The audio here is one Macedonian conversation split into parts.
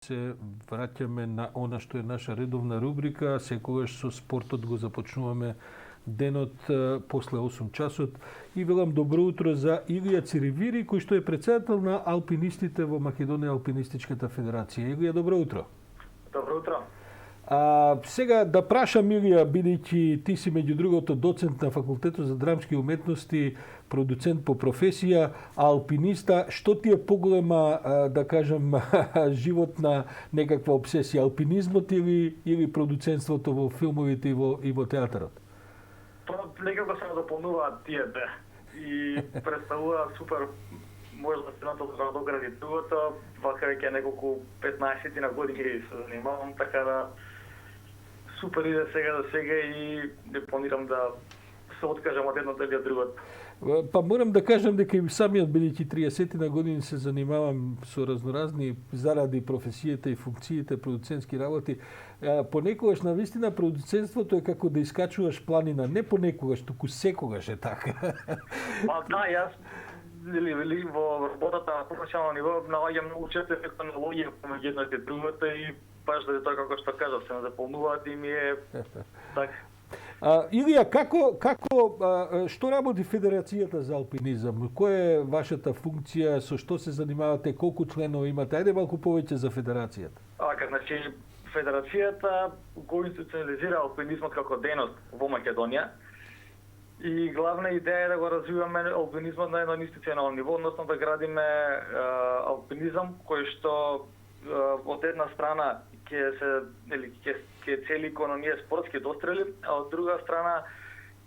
Се враќаме на она што е наша редовна рубрика, секогаш со спортот го започнуваме денот после 8 часот и велам добро утро за Илија Циревири, кој што е претседател на алпинистите во Македонија Алпинистичката федерација. Илија, добро утро. Добро утро. Сега да прашам Илија, бидејќи ти си меѓу другото доцент на Факултетот за драмски уметности, продуцент по професија, алпиниста, што ти е поголема, да кажам, животна некаква обсесија, алпинизмот или продуцентството во филмовите и во театарот? Некако се дополнуваат тие две и представува супер можност едното да надогради другото, вака неколку 15 на години се занимавам, така да супер иде сега за сега и не планирам да се откажам од едното или од другото. Па морам да кажам дека и самиот, бидејќи 30 на години се занимавам со разноразни заради професијата и функциите, продуцентски работи, понекогаш навистина продуцентството е како да искачуваш планина, не понекогаш, туку секогаш е така. Па да, јас во работата на професионално ниво наоѓам многу често ефектна аналогија помеѓу едното и другото и баш заради тоа како што кажав се заполнуваат и ми е така. Илија, што работи Федерацијата за алпинизам? Која е вашата функција, со што се занимавате, колку членови имате? Ајде малку повеќе за Федерацијата. Значи, Федерацијата го институционализира алпинизмот како дејност во Македонија и главна идеја е да го развиваме алпинизмот на едно институционално ниво, односно да градиме алпинизам кој што од една страна ќе цели економија спортски дострели, а од друга страна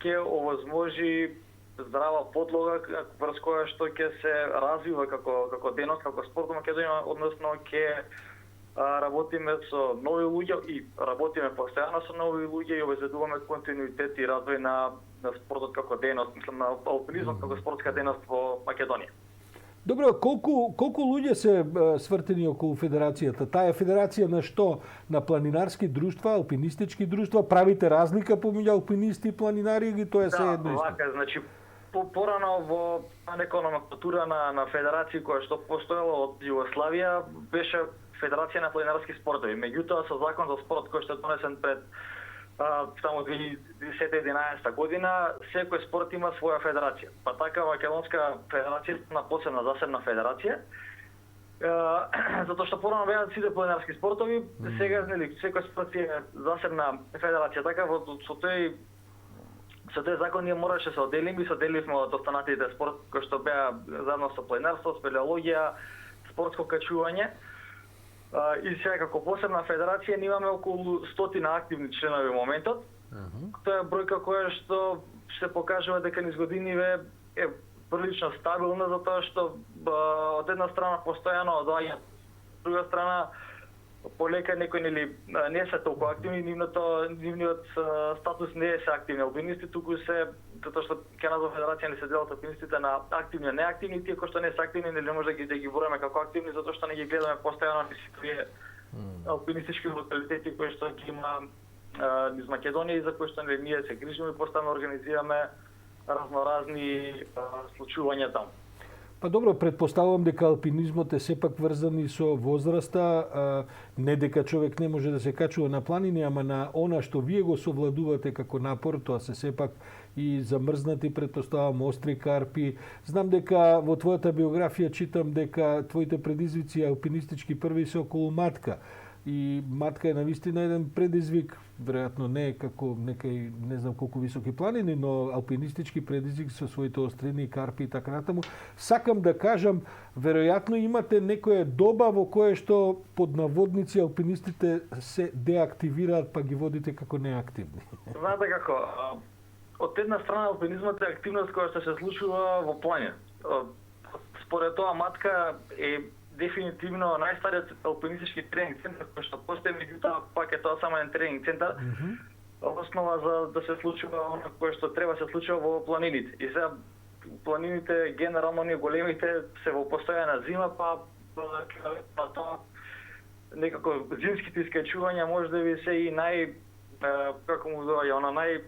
ќе овозможи здрава подлога врз која што ќе се развива како дејност, како спорт во Македонија, односно ќе работиме со нови луѓе и работиме постојано со нови луѓе и обезбедуваме континуитет и развој на спортот како дејност, мислам на алпинизмот како спортска дејност во Македонија. Добро, колку луѓе се свртени околу Федерацијата? Таа е федерација на што? На планинарски друштва, алпинистички друштва? Правите разлика помеѓу алпинисти и планинари или тоа е се едно исто? Да, значи порано во некоја номенклатура на федерација која што постоела од Југославија беше Федерација на планинарски спортови. Меѓутоа со закон за спорт кој што е донесен пред само 2010-2011 година, секој спорт има своја федерација. Па така Македонска федерација на посебна засебна федерација, затоа што порано беа сите планинарски спортови, сега секој спорт е засебна федерација. Така со тој закон ние мораше се одделиме и се одделивме од останатите спорт кои што беа заедно со планинарство, спелеологија, спортско качување. И сега како посебна федерација ние имаме околу 100 активни членови во моментот. Тоа е бројка која што се покажува дека низ годиниве е прилично стабилна, затоа што од една страна постојано одваѓа, од друга страна полека некои не се толку активни, нивниот статус не е се активни алпинисти, туку се затоа што Канадската федерација не се делат алпинистите на активни и неактивни, тие кои што не се активни не може да ги броиме како активни затоа што не ги гледаме постојано низ алпинистички локалитети кои што ги има низ Македонија и за кои што ние се грижиме и постојано организираме разноразни случувања таму. Па добро, предпоставувам дека алпинизмот е сепак врзан и со возраста, не дека човек не може да се качува на планини, ама на она што вие го совладувате како напор, тоа се сепак и замрзнати, предпоставувам, остри карпи. Знам дека во твојата биографија читам дека твоите предизвици алпинистички први се околу матка. И матка е навистина еден предизвик, веројатно не е како некај, не знам колку високи планини, но алпинистички предизвик со своите острини, карпи и така натаму. Сакам да кажам, веројатно имате некоја доба во која што под наводници алпинистите се деактивираат, па ги водите како неактивни. Знаете како, од една страна алпинизмот е активност која што се случува во планина. Според тоа матка е дефинитивно најстариот алпинистички тренинг центар кој што постои, меѓутоа пак е тоа само еден тренинг центар. Основа за да се случува она кое што треба се случува во планините. И сега планините генерално ние големите се во постојана зима, па тоа некако зимските искачувања може да би се и како му доаѓа,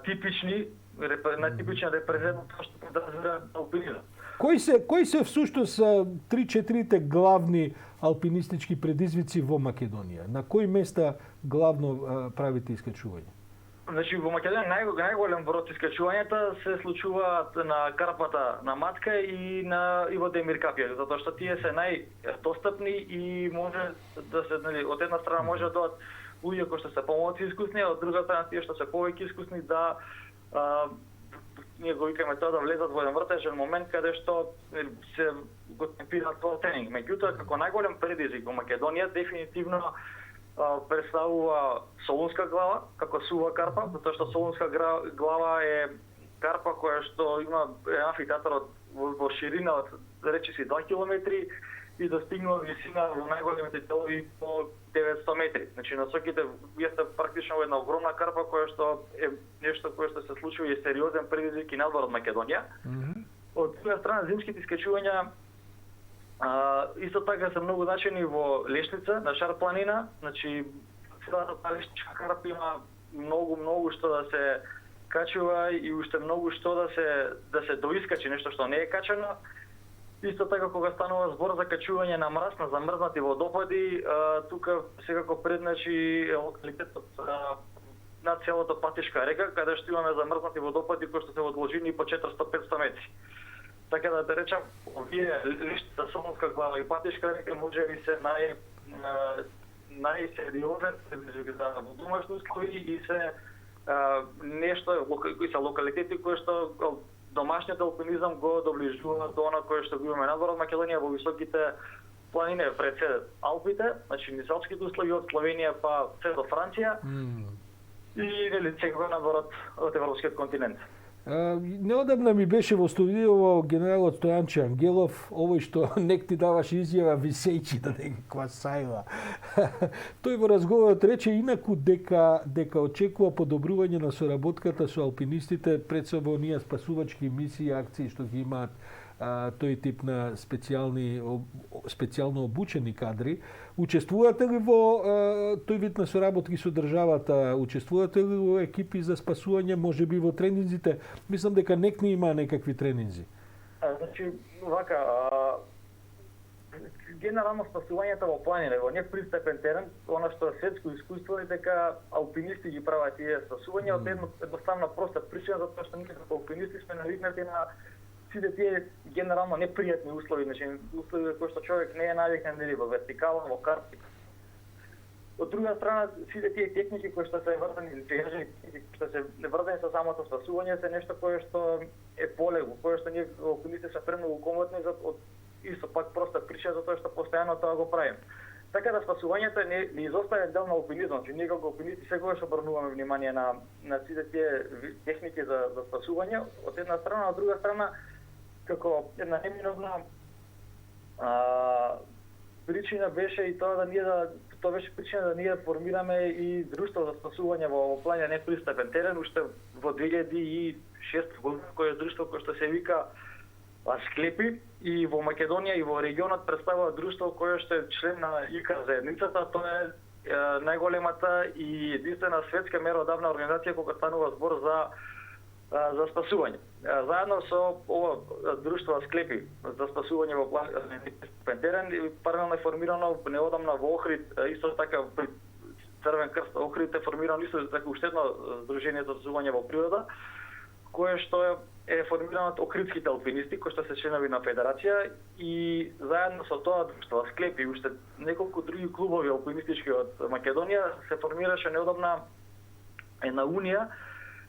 типични репрезентант тоа што подразбира алпинизам. Кои се всушност 3-4 главни алпинистички предизвици во Македонија? На кои места главно правите искачување? Значи, во Македонија најголем брод искачувањата се случуваат на Карпата на Матка и во Демир Капија, затоа што тие се најдостапни и може да се, нели, од една страна може да доат луѓе кои што се помалку искусни, а од друга страна тие што се повеќе искусни да ние го викаме тоа да влезат во еден вртежен момент каде што се го темпираат тоа тренинг. Меѓутоа, како најголем предизвик во Македонија дефинитивно представува Солунска глава како сува карпа, затоа што Солунска глава е карпа која што има амфитеатар во ширина од речиси 2 километри и достигнува висина во најголемите делови по 900 метри. Значи насоките јесте практично во една огромна карпа која што е нешто кое што се случува и е сериозен предизвик и надвор од Македонија. Од друга страна зимските искачувања исто така се многу значени во Лешница, на Шар планина, значи целата таа лешничка карпа има многу што да се качува и уште многу што да се доискачи, нешто што не е качено. Исто така кога станува збор за качување на мраз, на замрзнати водопади, тука секако предначи локалитетот на целата Патишка река, каде што имаме замрзнати водопади кои што се во должини по 400-500 метри. Така да речам, овие Лешница, Солунска глава и Патишка река може би се најсериозен предизвик за домашни услови и се нешто кои се локалитети кои што домашниот алпинизам го доближува до она кое што го имаме надвор од Македонија во високите планини пред се Алпите, значи низ алпските услови од Словенија па се до Франција и нели секој надвор од европскиот континент. Неодамна ми беше во студио генералот Стојанче Ангелов, овој што нек ти даваше изјава висејќи да некаква сајла. Тој во разговорот рече инаку дека очекува подобрување на соработката со алпинистите пред себе оние спасувачки мисии и акции што ги имаат тој тип на специјално обучени кадри. Учествувате ли во тој вид на соработки со државата? Учествувате ли во екипи за спасување, можеби во тренинзите? Мислам дека некни има некакви тренинзи. Значи, вака, генерално спасувањето во планина, во непристапен терен, она што е светско искуство е дека алпинисти ги прават тие спасувања од едноставна проста причина, затоа што ние како алпинисти сме навикнати на сите тие генерално непријатни услови, значи услови кои што човек не е навикнат нели во вертикала, во карпи. Од друга страна, сите тие техники кои што се врзани или техники што се врзани со самото спасување се нешто кое што е полего, кое што ние алпинисти се премногу комотни за исто пак проста причина затоа што постојано тоа го правиме. Така да спасувањето не изоставен дел на алпинизмот, значи ние како алпинисти секогаш обрнуваме внимание на сите тие техники за спасување од една страна, од друга страна како една неминовна причина беше и тоа тоа беше причина да ние формираме и друштво за спасување во планина непристапен терен уште во 2006 година, кој е друштво кој што се вика Склепи и во Македонија и во регионот представува друштво кое што е член на ИКА заедницата, тоа е најголемата и единствена светска меродавна организација кога станува збор за спасување. Заедно со ова друштво Склепи за спасување во непристапен терен, паралелно е формирано неодамна во Охрид, исто така при Црвен крст Охрид е формирано исто така уште едно здружение за спасување во природа, кое што е формирано од охридските алпинисти, кои што се членови на федерација и заедно со тоа друштво Склепи и уште неколку други клубови алпинистички од Македонија се формираше неодамна една унија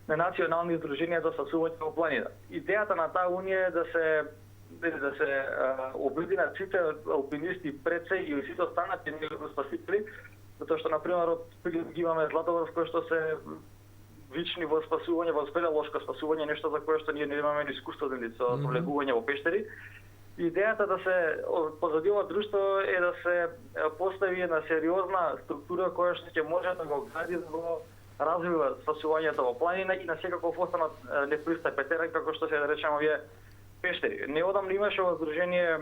на национални здруженија за спасување во планина. Идејата на таа унија е да се обединат сите алпинисти пред се и сите останати спасители, затоа што на пример ги имаме Златогорск кој што се вични во спасување, во спелеолошко спасување, нешто за кое што ние немаме искуство со влегување во пештери. Идејата да се позади ова друштво е да се постави една сериозна структура која што ќе може да го гради, да го развива спасувањето во планина и на секаков останат непристапен терен, како што се да речеме овие пештери. Неодамна имаше во здружение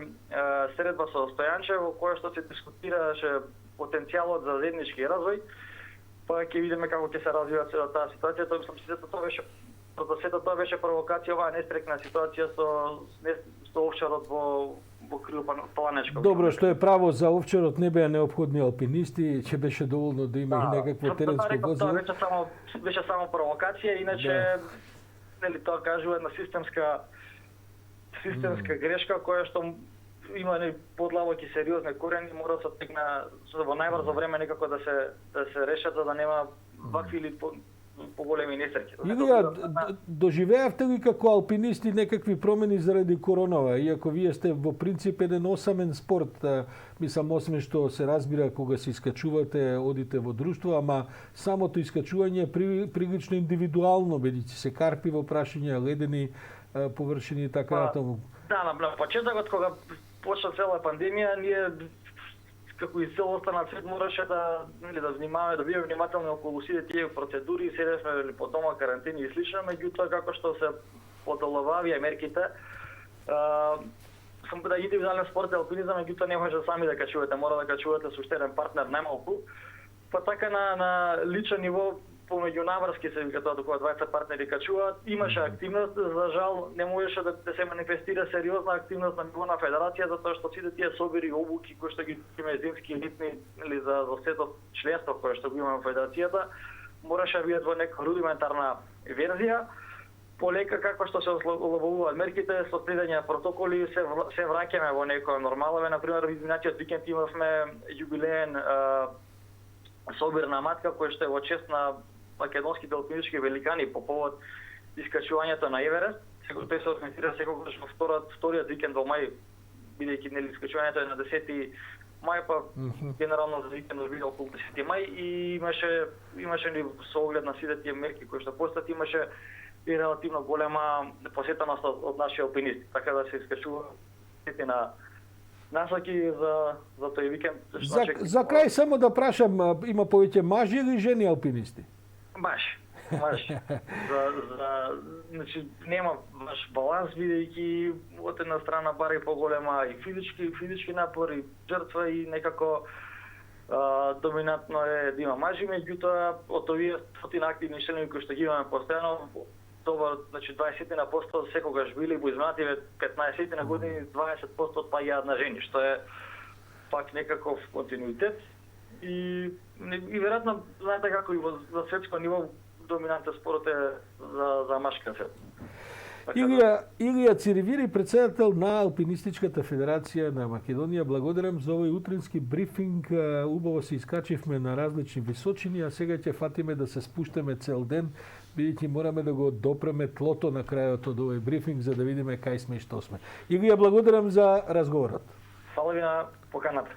средба со Стојанче во која што се дискутираше потенцијалот за заеднички развој, па ќе видиме како ќе се развива цела таа ситуација. Тоа мислам сето тоа беше провокација, оваа нестрекна ситуација со офшорот во покрил планечко. Добро, што е право за Овчарот, не беа неопходни алпинисти, ќе беше доволно да има и некакво теренско Тоа возило. беше само провокација, иначе нели тоа кажува една системска грешка која што има подлабоки сериозни корени, мора да се текна во најбрзо време некако да се решат за да нема вакви или поголеми несреќи. Илија, доживеавте ли како алпинисти некакви промени заради коронава, иако вие сте во принцип еден осамен спорт, мислам освен што се разбира кога се искачувате, одите во друштво, ама самото искачување е прилично индивидуално, бидејќи се карпи во прашање, ледени површини и така натаму. Да, на почетокот кога почна цела пандемија, ние како и цел останал свет мораше да внимаваме, да бидеме внимателни околу сите тие процедури, седевме по дома карантини и слично, меѓутоа како што се подоловавија мерките, сам да индивидуален спорт е алпинизам, меѓутоа не може сами да качувате, мора да качувате со еден партнер најмалку. Па така на личен ниво помеѓу наврски се вика тоа кога двајца партнери качуваат, имаше активност, за жал не можеше да се манифестира сериозна активност на ниво на федерација, затоа што сите тие собери обуки кои што ги имаме зимски елитни или за сето членство кое што го имаме во федерацијата, мораше да бидат во нека рудиментарна верзија. Полека како што се олабавуваат мерките, со следење протоколи се враќаме во некоја нормала. Например, изминатиот викенд имавме јубилеен собир на матка кој што е во чест на македонските алпинички великани по повод искачувањето на Еверест. Тој се организира секогаш во вториот викенд во мај, бидејќи нели искачувањето е на 10 мај, па генерално за викендот биде околу 10 мај и имаше ни со оглед на сите тие мерки кои што постојат, имаше и релативно голема посетеност од наши алпинисти, така да се искачува на насоки за тој викенд. За крај само да прашам, има повеќе мажи или жени алпинисти? Баш. Значи нема баш баланс, бидејќи од една страна бари поголема и физички напор и жртва и некако доминантно е да има мажи, меѓутоа од овие стотина активни членови кои што ги имаме постојано, добар, значи 20% секогаш били во изминативе 15 на години 20% па јадна жени, што е пак некаков континуитет и веројатно знаете како и за светско ниво доминантен спорт е за машка свет. Илија Циревири, председател на Алпинистичката федерација на Македонија, благодарам за овој утрински брифинг. Убаво се искачивме на различни височини, а сега ќе фатиме да се спуштаме цел ден, бидејќи мораме да го допреме тлото на крајот од овој брифинг за да видиме кај сме и што сме. Илија, благодарам за разговорот. Фала ви на поканата.